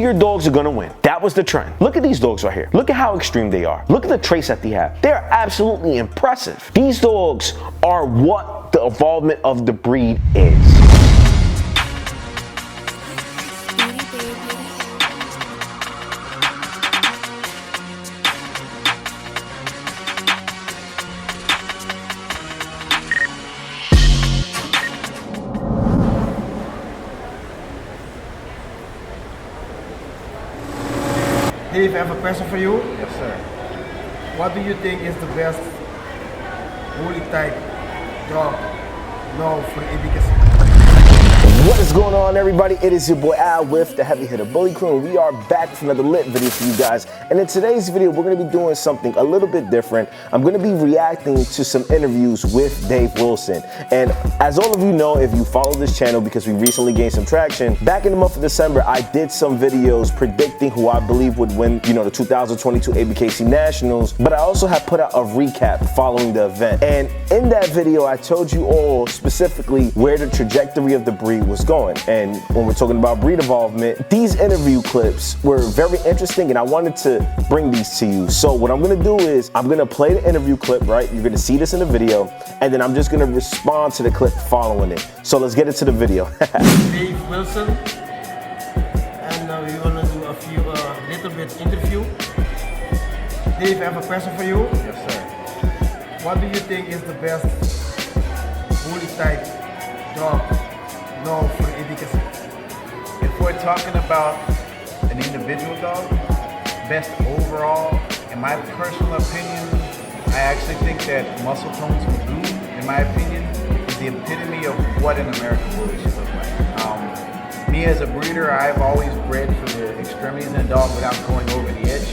bigger dogs are gonna win. That was the trend. Look at these dogs right here. Look at how extreme they are. Look at the traits that they have. They're absolutely impressive. These dogs are what the evolvement of the breed is. Dave, I have a question for you. Yes, sir. What do you think is the best bully type dog now for abkc? What is going on, everybody? It is your boy Al with the Heavy Hitter Bully Crew, and we are back with another lit video for you guys. And in today's video, we're going to be doing something a little bit different. I'm going to be reacting to some interviews with Dave Wilson. And as all of you know, if you follow this channel, because we recently gained some traction, back in the month of December, I did some videos predicting who I believe would win, the 2022 abkc Nationals. But I also have put out a recap following the event. And in that video, I told you all specifically where the trajectory of the breed was going. And when we're talking about breed involvement, these interview clips were very interesting, and I wanted to bring these to you. So what I'm gonna do is I'm gonna play the interview clip, right? You're gonna see this in the video, and then I'm just gonna respond to the clip following it. So let's get into the video. Dave Wilson, and we're gonna do a few little bit interview. Dave, I have a question for you. Yes, sir. What do you think is the best bully type dog now for abkc? If we're talking about an individual dog, best overall, in my personal opinion, I actually think that Muscle Tones Magoo, in my opinion, is the epitome of what an American Bully should look like. Me as a breeder, I've always bred for the extremities in a dog without going over the edge.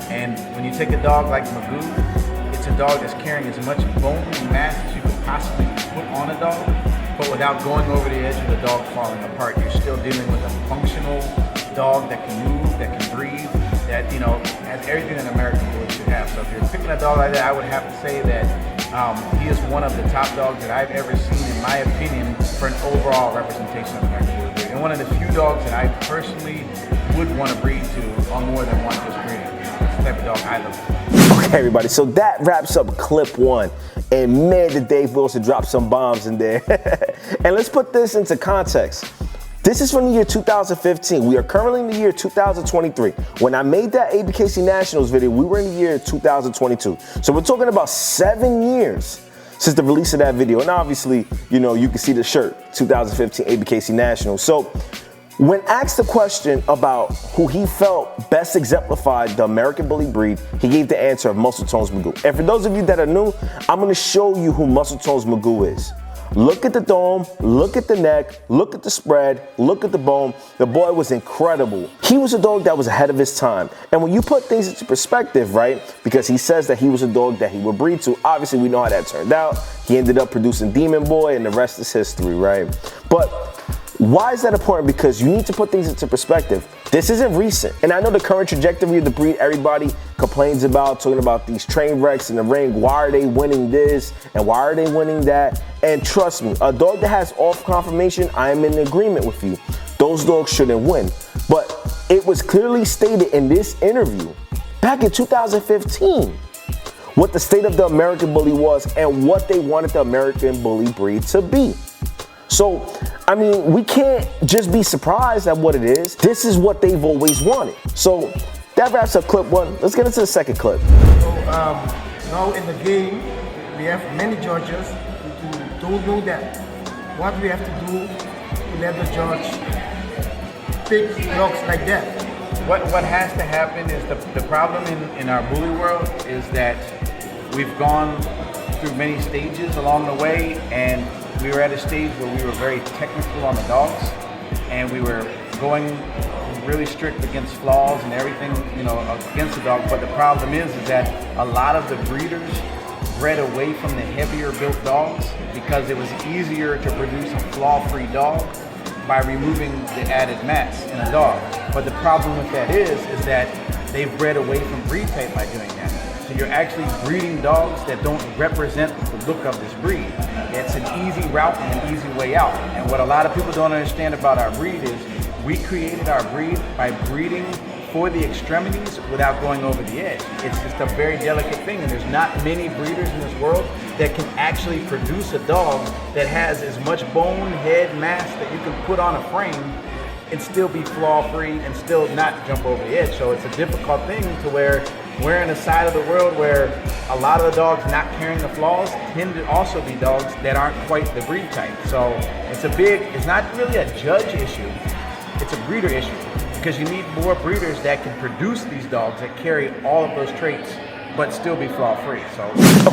And when you take a dog like Magoo, it's a dog that's carrying as much bone and mass as you could possibly put on a dog, but without going over the edge of the dog falling apart. You're still dealing with a functional dog that can move, that can breathe, that has everything an American Bully should have. So if you're picking a dog like that, I would have to say that he is one of the top dogs that I've ever seen, in my opinion, for an overall representation of American Bully breed. And one of the few dogs that I personally would want to breed to on more than one just breeding. That's the type of dog I love. Okay, everybody, so that wraps up clip one. And man, did Dave Wilson drop some bombs in there. And let's put this into context. This is from the year 2015. We are currently in the year 2023. When I made that abkc Nationals video, we were in the year 2022. So we're talking about 7 years since the release of that video. And obviously, you can see the shirt, 2015 abkc Nationals. So when asked the question about who he felt best exemplified the American Bully breed, he gave the answer of Muscle Tones Magoo. And for those of you that are new, I'm gonna show you who Muscle Tones Magoo is. Look at the dome, look at the neck, look at the spread, look at the bone. The boy was incredible. He was a dog that was ahead of his time. And when you put things into perspective, right, because he says that he was a dog that he would breed to, obviously we know how that turned out. He ended up producing Demon Boy, and the rest is history, right? But why is that important? Because you need to put things into perspective. This isn't recent. And I know the current trajectory of the breed, everybody complains about, talking about these train wrecks in the ring. Why are they winning this? And why are they winning that? And trust me, a dog that has off conformation, I am in agreement with you. Those dogs shouldn't win. But it was clearly stated in this interview back in 2015 what the state of the American Bully was and what they wanted the American Bully breed to be. So, I mean, we can't just be surprised at what it is. This is what they've always wanted. So that wraps up clip one. Let's get into the second clip. So now in the game, we have many judges who don't know that. What we have to do to let the judge pick dogs like that. What has to happen is the problem in our bully world is that we've gone through many stages along the way, and we were at a stage where we were very technical on the dogs, and we were going really strict against flaws and everything, against the dog. But the problem is that a lot of the breeders bred away from the heavier built dogs because it was easier to produce a flaw-free dog by removing the added mass in a dog. But the problem with that is that they've bred away from breed type by doing that. So you're actually breeding dogs that don't represent the look of this breed. It's an easy route and an easy way out. And what a lot of people don't understand about our breed is we created our breed by breeding for the extremities without going over the edge. It's just a very delicate thing, and there's not many breeders in this world that can actually produce a dog that has as much bone, head, mass that you can put on a frame and still be flaw-free and still not jump over the edge. So it's a difficult thing to where we're in a side of the world where a lot of the dogs not carrying the flaws tend to also be dogs that aren't quite the breed type. So it's not really a judge issue, it's a breeder issue, because you need more breeders that can produce these dogs that carry all of those traits but still be flaw-free. So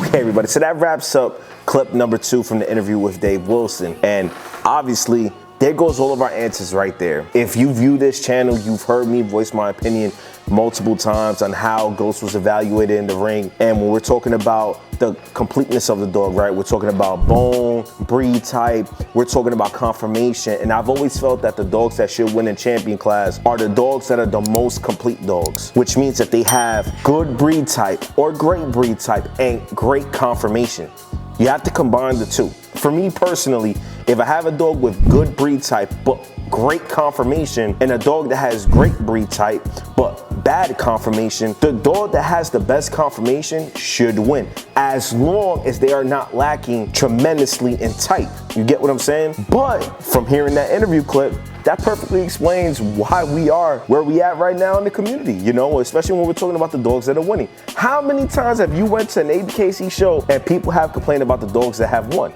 okay, everybody, so that wraps up clip number 2 from the interview with Dave Wilson. And obviously, there goes all of our answers right there. If you view this channel, you've heard me voice my opinion multiple times on how Ghost was evaluated in the ring. And when we're talking about the completeness of the dog, right? We're talking about bone, breed type, we're talking about conformation. And I've always felt that the dogs that should win in champion class are the dogs that are the most complete dogs, which means that they have good breed type or great breed type and great conformation. You have to combine the two. For me personally, if I have a dog with good breed type but great conformation and a dog that has great breed type but bad conformation, the dog that has the best conformation should win, as long as they are not lacking tremendously in type. You get what I'm saying? But from hearing that interview clip, that perfectly explains why we are where we at right now in the community, you know, especially when we're talking about the dogs that are winning. How many times have you went to an abkc show and people have complained about the dogs that have won?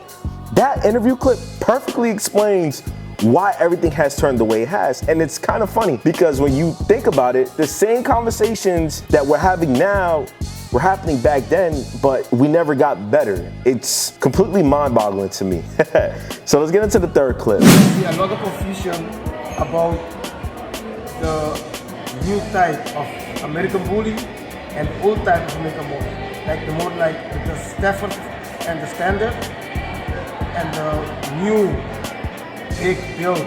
That interview clip perfectly explains why everything has turned the way it has. And it's kind of funny because when you think about it, the same conversations that we're having now were happening back then, but we never got better. It's completely mind-boggling to me. So let's get into the third clip. See a lot of confusion about the new type of American Bully and old type of American Bully. Like the more like the Stafford and the Standard and the new big build.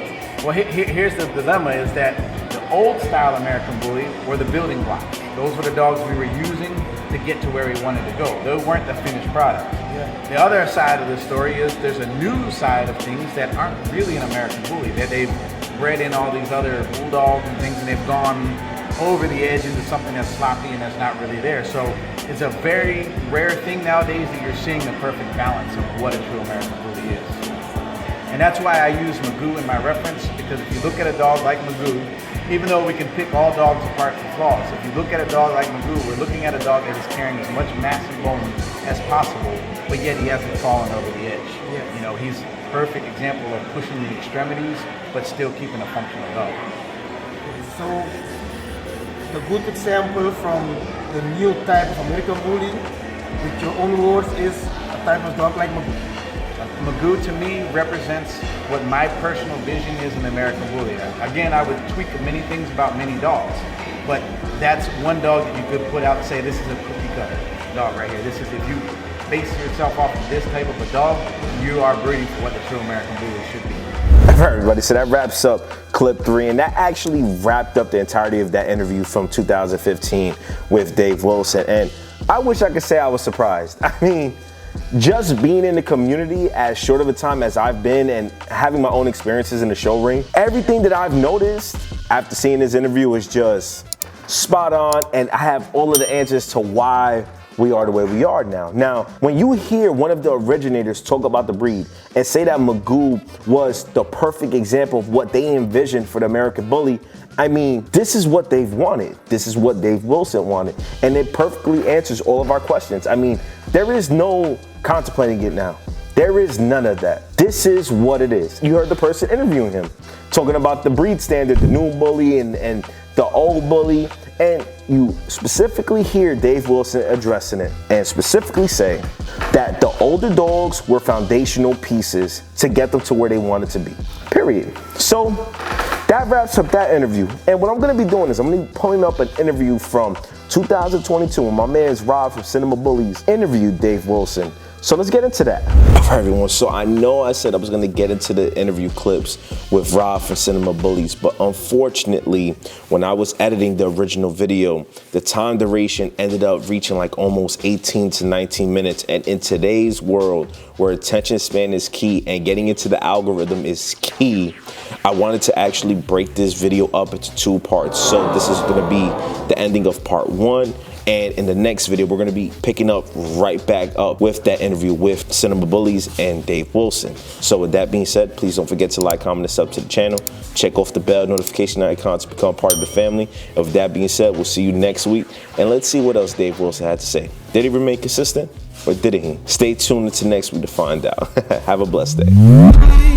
well, here's the dilemma, is that the old style American Bully were the building blocks. Those were the dogs we were using to get to where we wanted to go. They weren't the finished product. Yeah. The other side of the story is there's a new side of things that aren't really an American Bully, that they've bred in all these other bulldogs and things, and they've gone over the edge into something that's sloppy and that's not really there. So it's a very rare thing nowadays that you're seeing the perfect balance of what a true American Bully is. And that's why I use Magoo in my reference, because if you look at a dog like Magoo, even though we can pick all dogs apart for flaws, if you look at a dog like Magoo, we're looking at a dog that is carrying as much mass and bone as possible, but yet he hasn't fallen over the edge. Yes. You know, he's a perfect example of pushing the extremities, but still keeping a functional dog. So the good example from the new type of American Bully, with your own words, is a type of dog like Magoo. Magoo to me represents what my personal vision is in American Bully. Again, I would tweak many things about many dogs, but that's one dog that you could put out and say, this is a cookie cutter dog right here. This is, if you base yourself off of this type of a dog, you are breeding for what the true American Bully should be. All right, everybody, so that wraps up clip 3, and that actually wrapped up the entirety of that interview from 2015 with Dave Wilson. And I wish I could say I was surprised. I mean, just being in the community as short of a time as I've been and having my own experiences in the show ring, everything that I've noticed after seeing this interview is just spot on, and I have all of the answers to why we are the way we are now. Now, when you hear one of the originators talk about the breed and say that Magoo was the perfect example of what they envisioned for the American Bully, I mean, this is what they've wanted. This is what Dave Wilson wanted. And it perfectly answers all of our questions. I mean, there is no contemplating it now. There is none of that. This is what it is. You heard the person interviewing him, talking about the breed standard, the new bully and the old bully. And you specifically hear Dave Wilson addressing it and specifically say that the older dogs were foundational pieces to get them to where they wanted to be, period. So that wraps up that interview. And what I'm gonna be doing is I'm gonna be pulling up an interview from 2022 when my man's Rob from Cinema Bullies interviewed Dave Wilson. So let's get into that. All right, everyone. So I know I said I was going to get into the interview clips with Rob from Cinema Bullies, but unfortunately, when I was editing the original video, the time duration ended up reaching like almost 18 to 19 minutes. And in today's world, where attention span is key and getting into the algorithm is key, I wanted to actually break this video up into 2 parts. So this is going to be the ending of part 1. And in the next video, we're gonna be picking up right back up with that interview with Cinema Bullies and Dave Wilson. So with that being said, please don't forget to like, comment, and sub to the channel. Check off the bell notification icon to become part of the family. And with that being said, we'll see you next week. And let's see what else Dave Wilson had to say. Did he remain consistent or didn't he? Stay tuned until next week to find out. Have a blessed day.